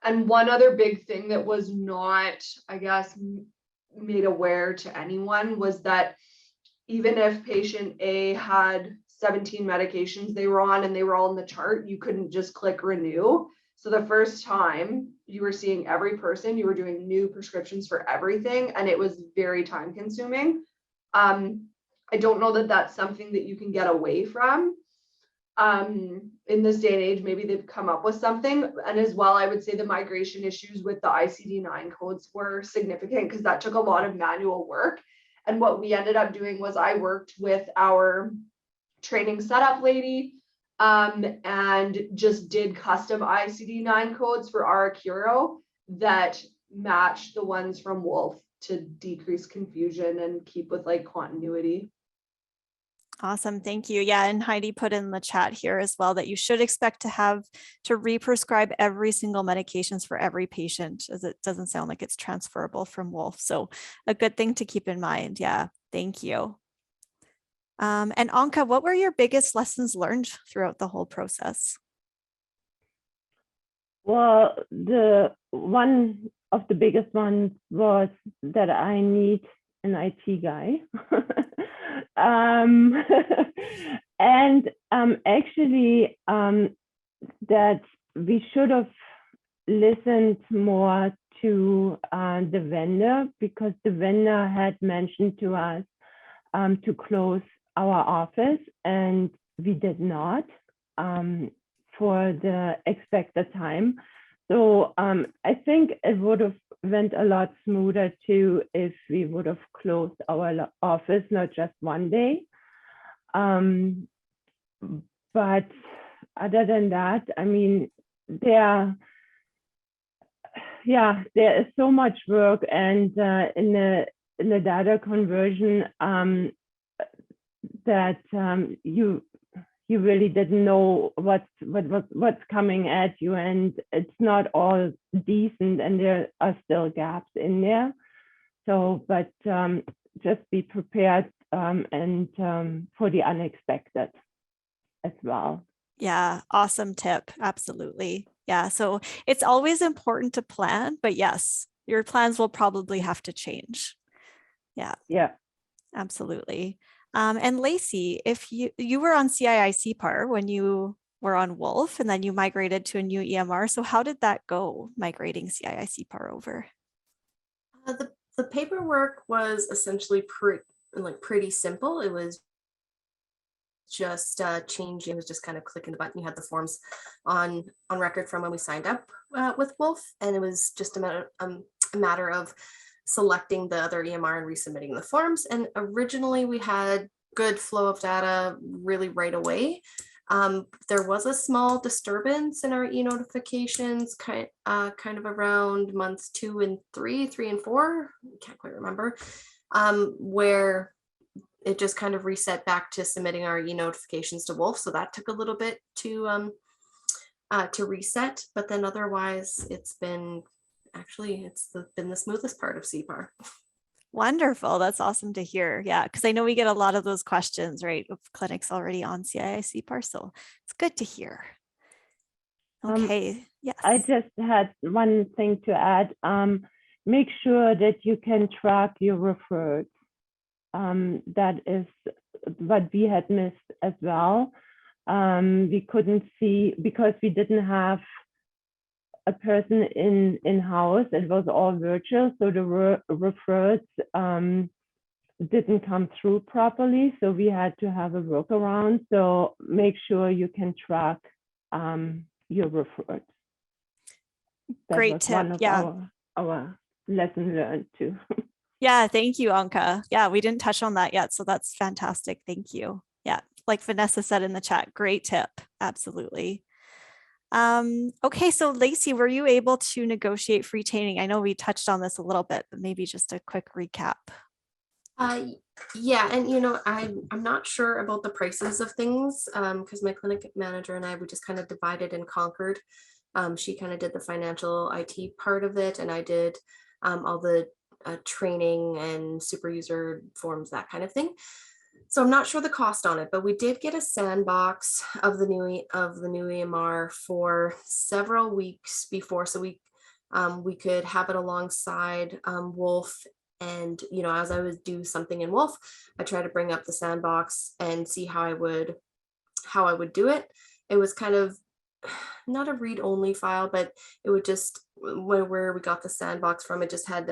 one other big thing that was not, I guess, made aware to anyone was that even if patient A had 17 medications they were on and they were all in the chart, you couldn't just click renew. So the first time you were seeing every person, you were doing new prescriptions for everything, and it was very time consuming. I don't know that that's something that you can get away from. In this day and age, maybe they've come up with something. And as well, I would say the migration issues with the ICD-9 codes were significant because that took a lot of manual work. And what we ended up doing was I worked with our training setup lady and just did custom ICD-9 codes for our Accuro that matched the ones from Wolf to decrease confusion and keep with continuity. Awesome. Thank you. Yeah. And Heidi put in the chat here as well that you should expect to have to re-prescribe every single medications for every patient, as it doesn't sound like it's transferable from Wolf. So a good thing to keep in mind. Yeah. Thank you. And Anka, what were your biggest lessons learned throughout the whole process? Well, one of the biggest ones was that I need an IT guy. And actually, that we should have listened more to the vendor, because the vendor had mentioned to us to close our office, and we did not for the expected time. So I think it would have went a lot smoother too if we would have closed our office, not just one day. But other than that, I mean, there is so much work, and in the data conversion that you really didn't know what's coming at you, and it's not all decent, and there are still gaps in there. So, but just be prepared and for the unexpected as well. Yeah, awesome tip. Absolutely. Yeah, so it's always important to plan, but yes, your plans will probably have to change. Yeah, absolutely. And Lacey, if you were on CII-CPAR when you were on Wolf, and then you migrated to a new EMR. So how did that go, migrating CII-CPAR over? The paperwork was essentially pretty simple. It was just changing. It was just kind of clicking the button. You had the forms on record from when we signed up with Wolf, and it was just a matter of selecting the other EMR and resubmitting the forms. And originally we had good flow of data really right away. There was a small disturbance in our e-notifications kind of around months 2 and 3 and 4, I can't quite remember, where it just kind of reset back to submitting our e-notifications to Wolf. So that took a little bit to reset, but then otherwise it's been the smoothest part of CPAR. Wonderful. That's awesome to hear. Yeah, because I know we get a lot of those questions, right, of clinics already on CII-CPAR, so it's good to hear. Okay, yes. I just had one thing to add. Make sure that you can track your referrals. That is what we had missed as well. We couldn't see, because we didn't have a person in-house. It was all virtual, so the referrals didn't come through properly. So we had to have a workaround. So make sure you can track your referrals. That Great was tip. one of our lesson learned too. Yeah, thank you, Anka. Yeah, we didn't touch on that yet, so that's fantastic. Thank you. Yeah, like Vanessa said in the chat, great tip. Absolutely. Okay, so Lacey, were you able to negotiate free training? I know we touched on this a little bit, but maybe just a quick recap. Yeah, and I'm not sure about the prices of things because my clinic manager and I, we just kind of divided and conquered. She kind of did the financial IT part of it, and I did all the training and super user forms, that kind of thing. So I'm not sure the cost on it, but we did get a sandbox of the new EMR for several weeks before, so we could have it alongside Wolf. And as I would do something in Wolf, I try to bring up the sandbox and see how I would do it. It was kind of not a read-only file, but it would just, where we got the sandbox from, it just had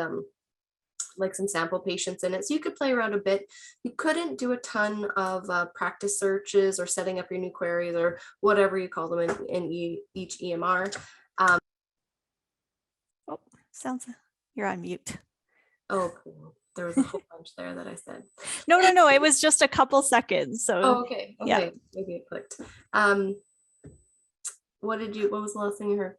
like some sample patients in it, so you could play around a bit. You couldn't do a ton of practice searches or setting up your new queries or whatever you call them in each EMR. Oh, sounds you're on mute. Oh, cool. There was a whole bunch there that I said. No, it was just a couple seconds. So okay, yeah. Maybe it clicked. What was the last thing you heard?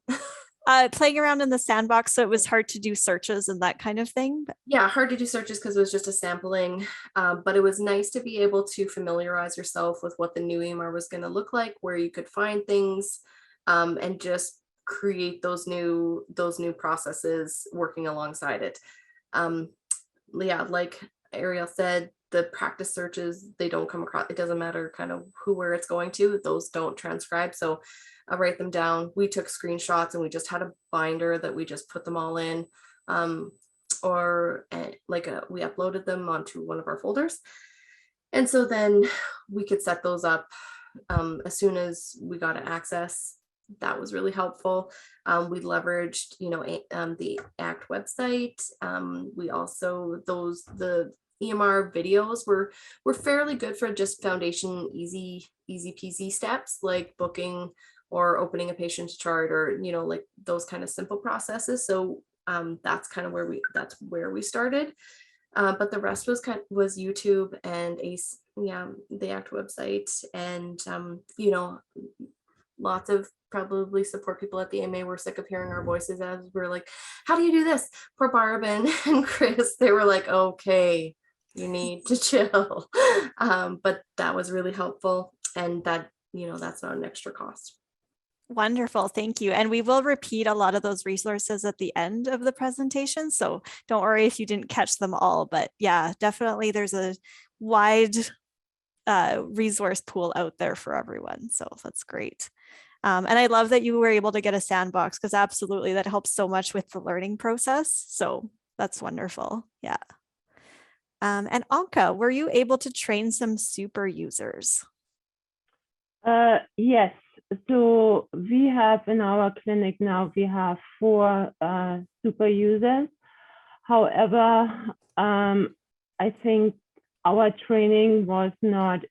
Playing around in the sandbox, so it was hard to do searches and that kind of thing. Yeah, hard to do searches because it was just a sampling, but it was nice to be able to familiarize yourself with what the new EMR was going to look like, where you could find things, and just create those new processes working alongside it. Yeah, like Ariel said, the practice searches, they don't come across, it doesn't matter kind of where it's going to, those don't transcribe. So I write them down. We took screenshots and we just had a binder that we just put them all in, we uploaded them onto one of our folders. And so then we could set those up as soon as we got access. That was really helpful. We leveraged, the ACT website. We also, the EMR videos were fairly good for just foundation, easy peasy steps like booking or opening a patient's chart, or like those kind of simple processes. So that's kind of where we started. But the rest was YouTube and the ACT website, and lots of probably support people at the AMA were sick of hearing our voices as we're like, how do you do this? Poor Barb and Chris, they were like, okay, you need to chill. But that was really helpful, and that, that's not an extra cost. Wonderful, thank you. And we will repeat a lot of those resources at the end of the presentation, so don't worry if you didn't catch them all, but yeah, definitely there's a wide resource pool out there for everyone, so that's great. And I love that you were able to get a sandbox, because absolutely that helps so much with the learning process, so that's wonderful. Yeah. And Anka, were you able to train some super users? Yes. So we have in our clinic now, we have 4 super users. However, I think our training was not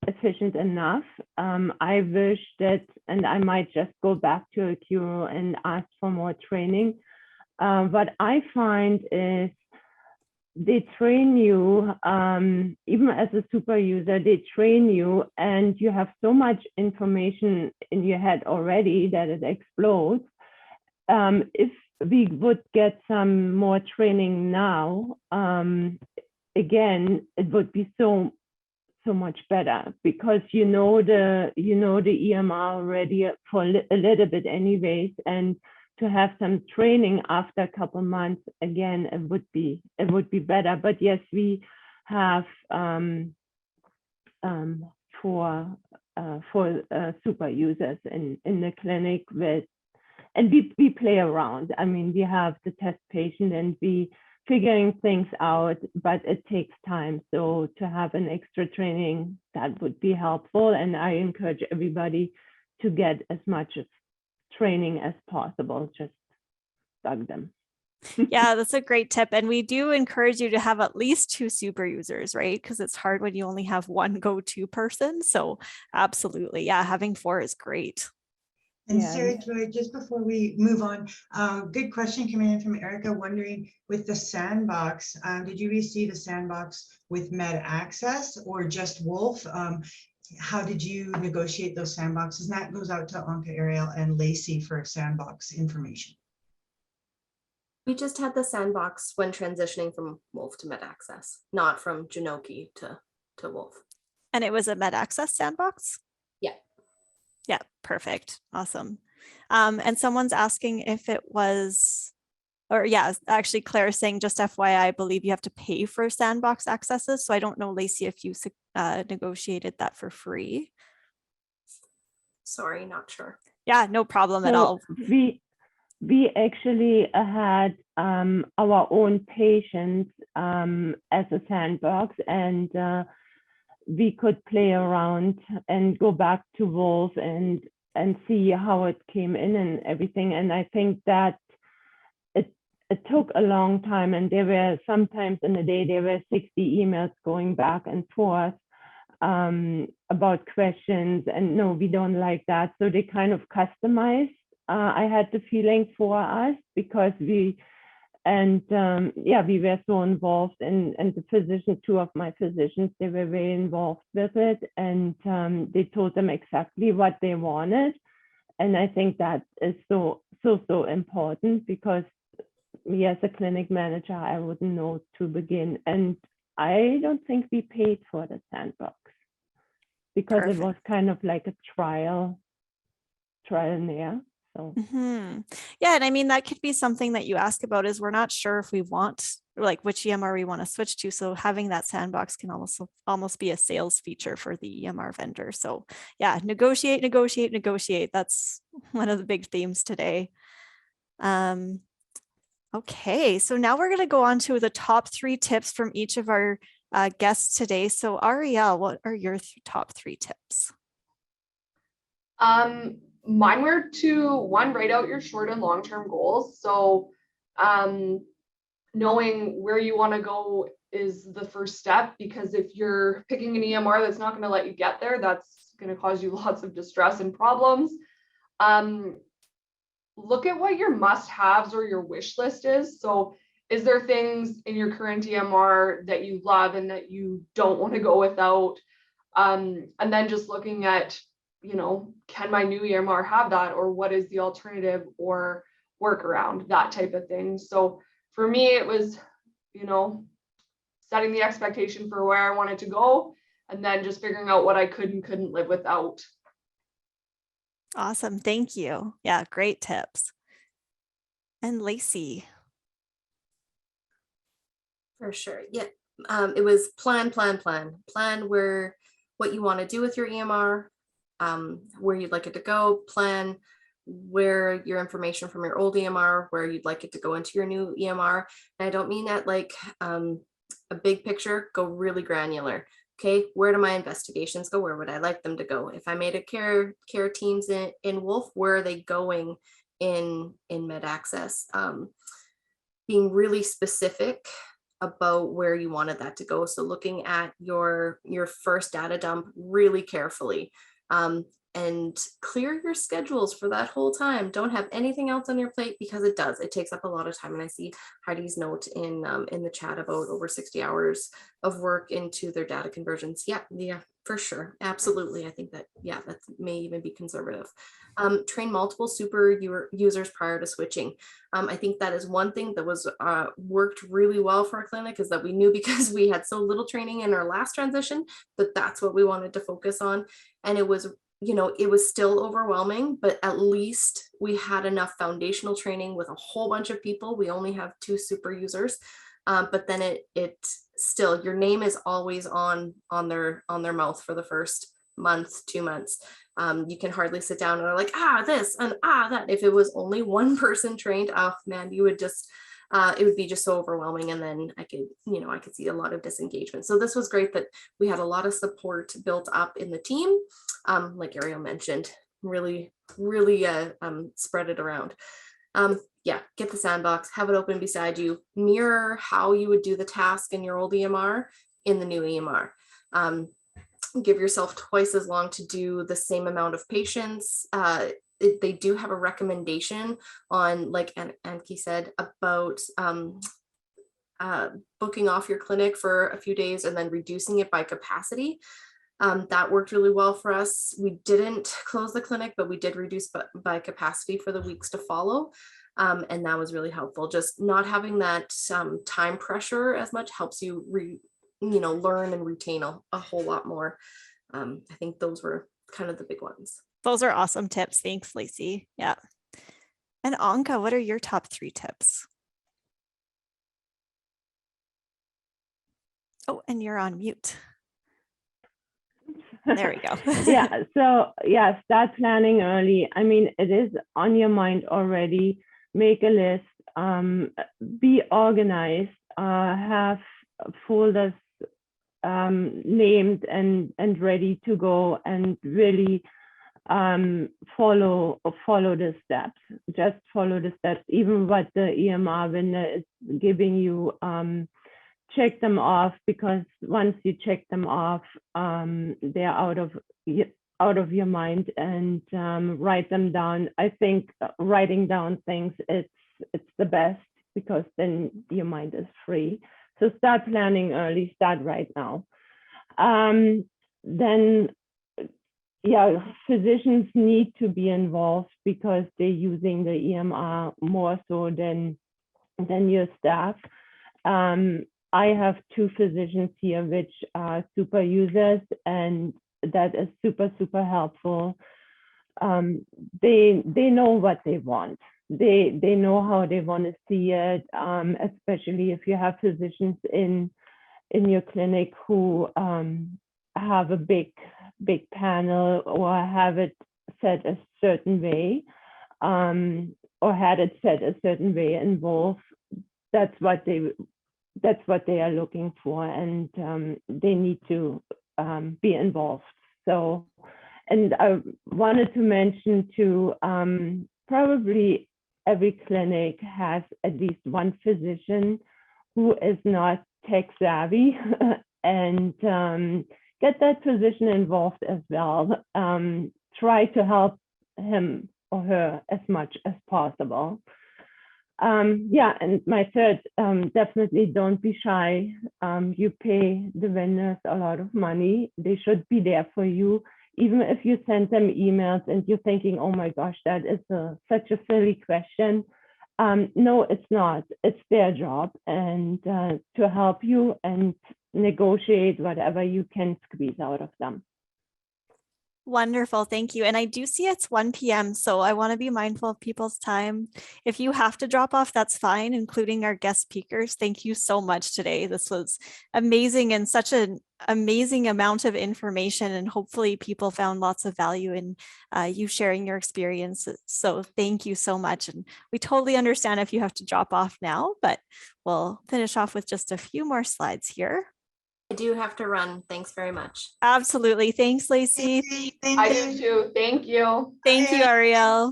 efficient enough. I wish that, and I might just go back to a queue and ask for more training. What I find is they train you, even as a super user, they train you and you have so much information in your head already that it explodes. If we would get some more training now, again, it would be so much better, because the EMR already for a little bit anyways, and to have some training after a couple months, again, it would be better. But yes, we have for super users in the clinic and we play around. I mean, we have the test patient and we figuring things out, but it takes time. So to have an extra training, that would be helpful. And I encourage everybody to get as much training as possible, just bug them. Yeah, that's a great tip. And we do encourage you to have at least 2 super users, right? Because it's hard when you only have one go-to person. So absolutely, yeah, having 4 is great. And Yeah. Sarah Joy, just before we move on, good question coming in from Erica, wondering with the sandbox, did you receive a sandbox with Med Access or just Wolf? How did you negotiate those sandboxes? And that goes out to Anka, Ariel, and Lacey for sandbox information. We just had the sandbox when transitioning from Wolf to Med Access, not from Genoki to Wolf. And it was a Med Access sandbox? Yeah. Yeah, perfect. Awesome. And someone's asking if it was, or yeah, actually Claire's saying, just FYI, I believe you have to pay for sandbox accesses. So I don't know, Lacey, if you negotiated that for free. Sorry, not sure. Yeah, no problem at all. We actually had our own patients as a sandbox, and we could play around and go back to Wolf and see how it came in and everything. And I think that it took a long time, and there were sometimes in the day there were 60 emails going back and forth about questions, and no, we don't like that. So they kind of customized. I had the feeling for us, because we were so involved, and the physician, 2 of my physicians, they were very involved with it, and they told them exactly what they wanted. And I think that is so important, because me as a clinic manager, I wouldn't know to begin. And I don't think we paid for the sandbox, because it was kind of like a trial and error. So yeah, and I mean, that could be something that you ask about, is we're not sure if we want, like, which EMR we want to switch to. So having that sandbox can almost be a sales feature for the EMR vendor. So yeah, negotiate. That's one of the big themes today. Okay, so now we're going to go on to the top 3 tips from each of our guests today. So Ariel, what are your top 3 tips? Mine were to, one, write out your short and long-term goals. So knowing where you want to go is the first step, because if you're picking an EMR that's not going to let you get there, that's going to cause you lots of distress and problems. Look at what your must-haves or your wish list is. So is there things in your current EMR that you love and that you don't want to go without? And then just looking at, can my new EMR have that, or what is the alternative or workaround, that type of thing. So for me, it was, setting the expectation for where I wanted to go, and then just figuring out what I could and couldn't live without. Awesome. Thank you. Yeah, great tips. And Lacey. For sure. Yeah. It was plan where, what you want to do with your EMR, where you'd like it to go, plan where your information from your old EMR, where you'd like it to go into your new EMR. And I don't mean that like a big picture, go really granular. Okay, where do my investigations go? Where would I like them to go? If I made a care teams in Wolf, where are they going in Med Access? Being really specific about where you wanted that to go. So looking at your first data dump really carefully, and clear your schedules for that whole time. Don't have anything else on your plate, because it takes up a lot of time. And I see Heidi's note in the chat about over 60 hours of work into their data conversions. Yeah, for sure. Absolutely. I think that, that may even be conservative. Train multiple super users prior to switching. I think that is one thing that was worked really well for our clinic, is that we knew, because we had so little training in our last transition, that that's what we wanted to focus on. And it was, it was still overwhelming, but at least we had enough foundational training with a whole bunch of people. We only have 2 super users, but then it still, your name is always on their mouth for the first month, 2 months. You can hardly sit down and are like, this and that. If it was only one person trained, oh man, you would just, it would be just so overwhelming. And then I could see a lot of disengagement. So this was great that we had a lot of support built up in the team. Like Ariel mentioned, really spread it around. Get the sandbox, have it open beside you, mirror how you would do the task in your old EMR in the new EMR. Give yourself twice as long to do the same amount of patients. They do have a recommendation on, like Anki said, about booking off your clinic for a few days and then reducing it by capacity. That worked really well for us. We didn't close the clinic, but we did reduce by capacity for the weeks to follow. And that was really helpful. Just not having that time pressure as much helps you learn and retain a whole lot more. I think those were kind of the big ones. Those are awesome tips. Thanks, Lacey. Yeah. And Anka, what are your top 3 tips? Oh, and you're on mute. There we go. Start planning early. I mean, it is on your mind already. Make a list, be organized, have folders named and ready to go, and really follow the steps. Just follow the steps, even what the EMR vendor is giving you. Check them off, because once you check them off, they're out of your mind, and write them down. I think writing down things, it's the best, because then your mind is free. So start planning early, start right now. Then yeah, physicians need to be involved because they're using the EMR more so than your staff. I have 2 physicians here which are super users, and that is super, super helpful. They know what they want. They know how they want to see it, especially if you have physicians in your clinic who have a big panel or have it set a certain way, or had it set a certain way in both. That's what they are looking for, and they need to be involved. So, and I wanted to mention too, probably every clinic has at least one physician who is not tech savvy, and get that physician involved as well. Try to help him or her as much as possible. Yeah, and my third, definitely don't be shy. You pay the vendors a lot of money. They should be there for you. Even if you send them emails and you're thinking, oh my gosh, that is such a silly question. No, it's not. It's their job, and to help you and negotiate whatever you can squeeze out of them. Wonderful. Thank you. And I do see it's 1 p.m. So I want to be mindful of people's time. If you have to drop off, that's fine, including our guest speakers. Thank you so much today. This was amazing and such an amazing amount of information. And hopefully people found lots of value in you sharing your experiences. So thank you so much. And we totally understand if you have to drop off now, but we'll finish off with just a few more slides here. I do have to run. Thanks very much. Absolutely. Thanks, Lacey. I do too. Thank you. Thank you, Ariel.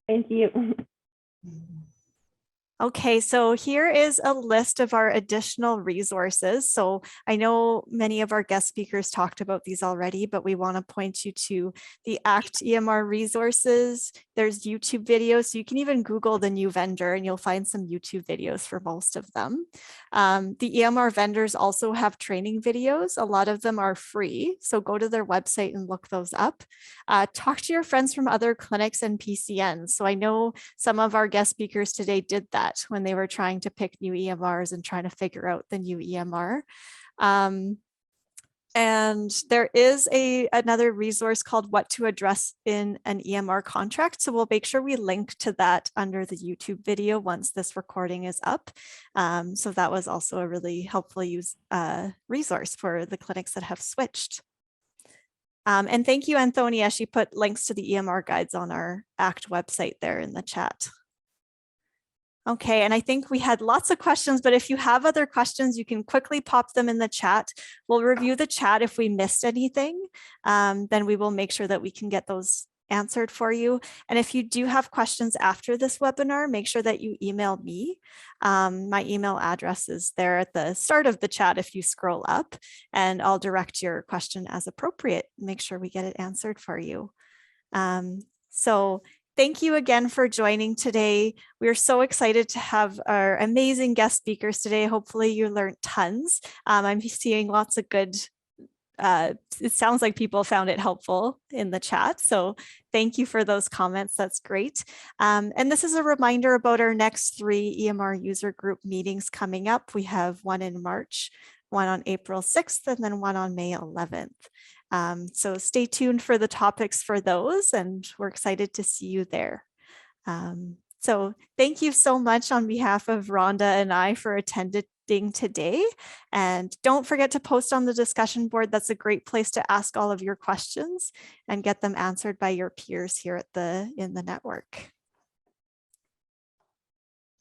Thank you. Okay, so here is a list of our additional resources. So I know many of our guest speakers talked about these already, but we want to point you to the ACT EMR resources. There's YouTube videos, so you can even Google the new vendor and you'll find some YouTube videos for most of them. The EMR vendors also have training videos. A lot of them are free, so go to their website and look those up. Talk to your friends from other clinics and PCNs. So I know some of our guest speakers today did that when they were trying to pick new EMRs and trying to figure out the new EMR. And there is another resource called What to Address in an EMR Contract. So we'll make sure we link to that under the YouTube video once this recording is up. So that was also a really helpful resource for the clinics that have switched. And thank you, Antonia. She put links to the EMR guides on our ACT website there in the chat. Okay, and I think we had lots of questions, but if you have other questions, you can quickly pop them in the chat. We'll review the chat if we missed anything, then we will make sure that we can get those answered for you. And if you do have questions after this webinar, make sure that you email me. My email address is there at the start of the chat if you scroll up, and I'll direct your question as appropriate, make sure we get it answered for you. So thank you again for joining today. We're so excited to have our amazing guest speakers today. Hopefully you learned tons. I'm seeing lots of good, it sounds like people found it helpful in the chat. So thank you for those comments. That's great. And this is a reminder about our next 3 EMR user group meetings coming up. We have one in March, one on April 6th, and then one on May 11th. So stay tuned for the topics for those, and we're excited to see you there. So thank you so much on behalf of Rhonda and I for attending today. And don't forget to post on the discussion board. That's a great place to ask all of your questions and get them answered by your peers here at in the network.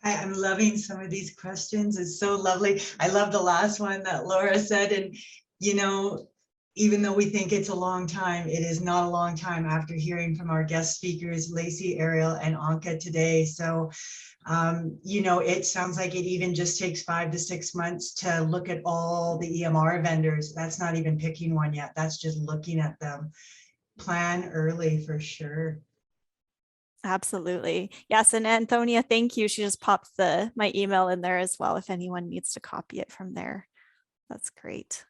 I'm loving some of these questions. It's so lovely. I love the last one that Laura said, and you know, even though we think it's a long time, it is not a long time after hearing from our guest speakers, Lacey, Ariel, and Anka today. So, you know, it sounds like it even just takes 5 to 6 months to look at all the EMR vendors. That's not even picking one yet. That's just looking at them. Plan early for sure. Absolutely. Yes. And Antonia, thank you. She just popped my email in there as well if anyone needs to copy it from there. That's great.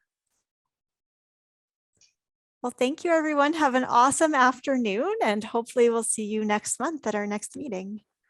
Well, thank you, everyone. Have an awesome afternoon, and hopefully we'll see you next month at our next meeting.